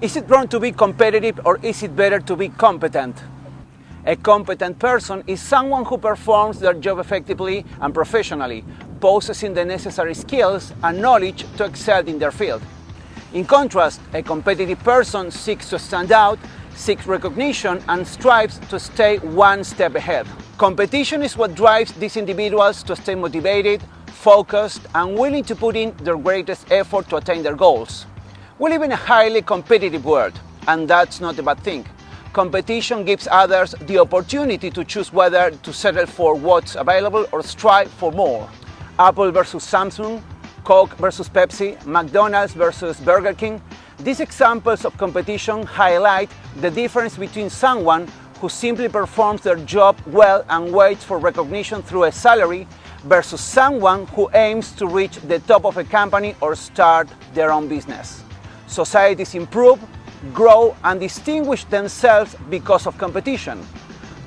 Is it wrong to be competitive, or is it better to be competent? A competent person is someone who performs their job effectively and professionally, possessing the necessary skills and knowledge to excel in their field. In contrast, a competitive person seeks to stand out, seeks recognition, and strives to stay one step ahead. Competition is what drives these individuals to stay motivated, focused, and willing to put in their greatest effort to attain their goals. We live in a highly competitive world, and that's not a bad thing. Competition gives others the opportunity to choose whether to settle for what's available or strive for more. Apple versus Samsung, Coke versus Pepsi, McDonald's versus Burger King. These examples of competition highlight the difference between someone who simply performs their job well and waits for recognition through a salary versus someone who aims to reach the top of a company or start their own business. Societies improve, grow, and distinguish themselves because of competition.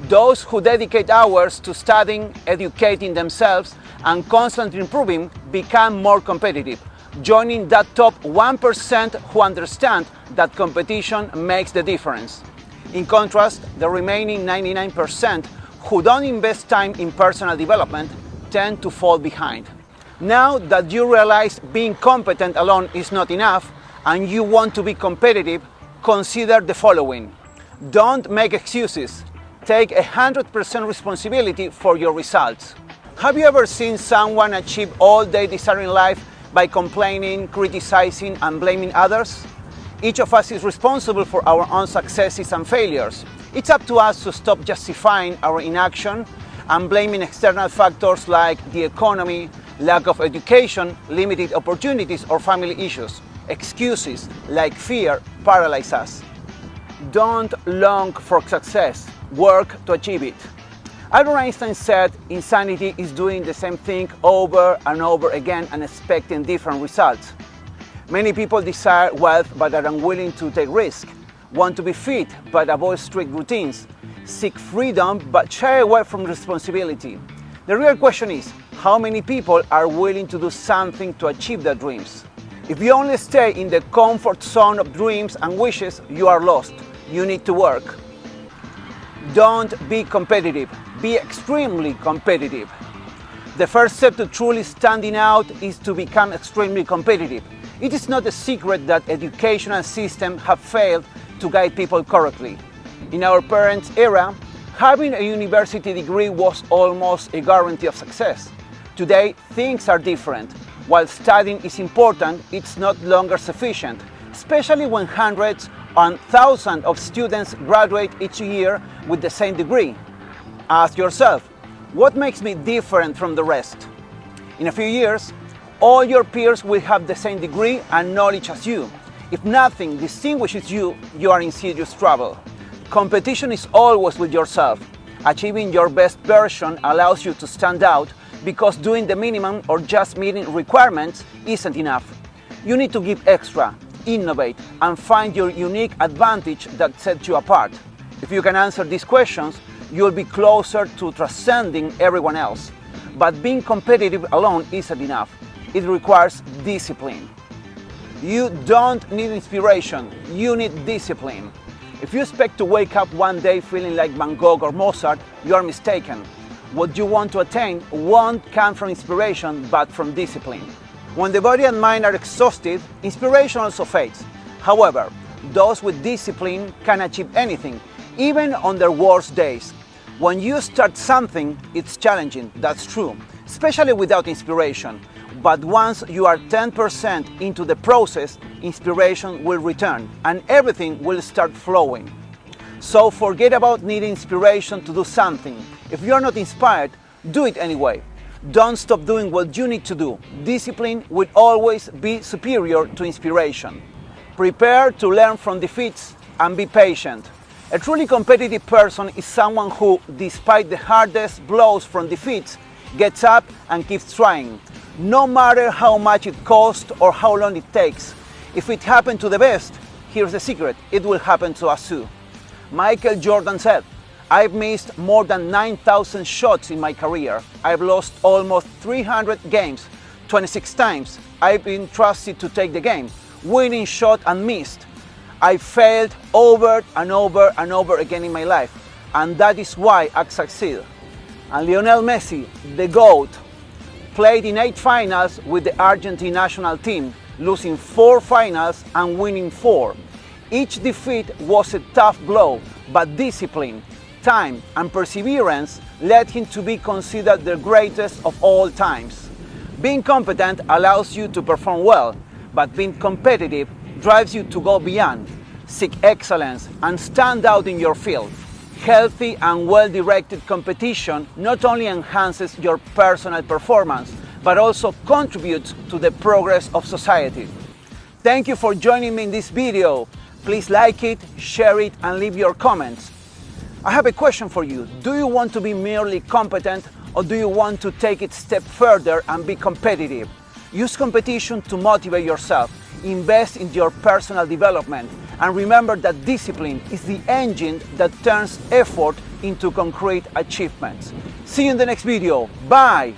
Those who dedicate hours to studying, educating themselves, and constantly improving become more competitive, joining that top 1% who understand that competition makes the difference. In contrast, the remaining 99% who don't invest time in personal development tend to fall behind. Now that you realize being competent alone is not enough and you want to be competitive, consider the following. Don't make excuses. Take 100% responsibility for your results. Have you ever seen someone achieve all they desire in life by complaining, criticizing, and blaming others? Each of us is responsible for our own successes and failures. It's up to us to stop justifying our inaction and blaming external factors like the economy, lack of education, limited opportunities, or family issues. Excuses like fear paralyze us. Don't long for success, work to achieve it. Albert Einstein said insanity is doing the same thing over and over again and expecting different results. Many people desire wealth but are unwilling to take risks, want to be fit but avoid strict routines, seek freedom but shy away from responsibility. The real question is, how many people are willing to do something to achieve their dreams? If you only stay in the comfort zone of dreams and wishes, you are lost. You need to work. Don't be competitive. Be extremely competitive. The first step to truly standing out is to become extremely competitive. It is not a secret that educational systems have failed to guide people correctly. In our parents' era, having a university degree was almost a guarantee of success. Today, things are different. While studying is important, it's not longer sufficient, especially when hundreds and thousands of students graduate each year with the same degree. Ask yourself, what makes me different from the rest? In a few years, all your peers will have the same degree and knowledge as you. If nothing distinguishes you, you are in serious trouble. Competition is always with yourself. Achieving your best version allows you to stand out because doing the minimum or just meeting requirements isn't enough. You need to give extra, innovate, and find your unique advantage that sets you apart. If you can answer these questions, you'll be closer to transcending everyone else. But being competitive alone isn't enough. It requires discipline. You don't need inspiration, you need discipline. If you expect to wake up one day feeling like Van Gogh or Mozart, you are mistaken. What you want to attain won't come from inspiration, but from discipline. When the body and mind are exhausted, inspiration also fades. However, those with discipline can achieve anything, even on their worst days. When you start something, it's challenging, that's true, especially without inspiration. But once you are 10% into the process, inspiration will return and everything will start flowing. So forget about needing inspiration to do something. If you are not inspired, do it anyway. Don't stop doing what you need to do. Discipline will always be superior to inspiration. Prepare to learn from defeats and be patient. A truly competitive person is someone who, despite the hardest blows from defeats, gets up and keeps trying, no matter how much it costs or how long it takes. If it happened to the best, here's the secret, it will happen to us too. Michael Jordan said, "I've missed more than 9,000 shots in my career. I've lost almost 300 games. 26 times I've been trusted to take the game, winning shot and missed. I failed over and over and over again in my life, and that is why I succeed. And Lionel Messi, the GOAT, played in 8 finals with the Argentine national team, losing 4 finals and winning 4. Each defeat was a tough blow, but discipline, time, and perseverance led him to be considered the greatest of all times. Being competent allows you to perform well, but being competitive drives you to go beyond, seek excellence, and stand out in your field. Healthy and well-directed competition not only enhances your personal performance, but also contributes to the progress of society. Thank you for joining me in this video. Please like it, share it, and leave your comments. I have a question for you. Do you want to be merely competent, or do you want to take it a step further and be competitive? Use competition to motivate yourself. Invest in your personal development, and remember that discipline is the engine that turns effort into concrete achievements. See you in the next video. Bye!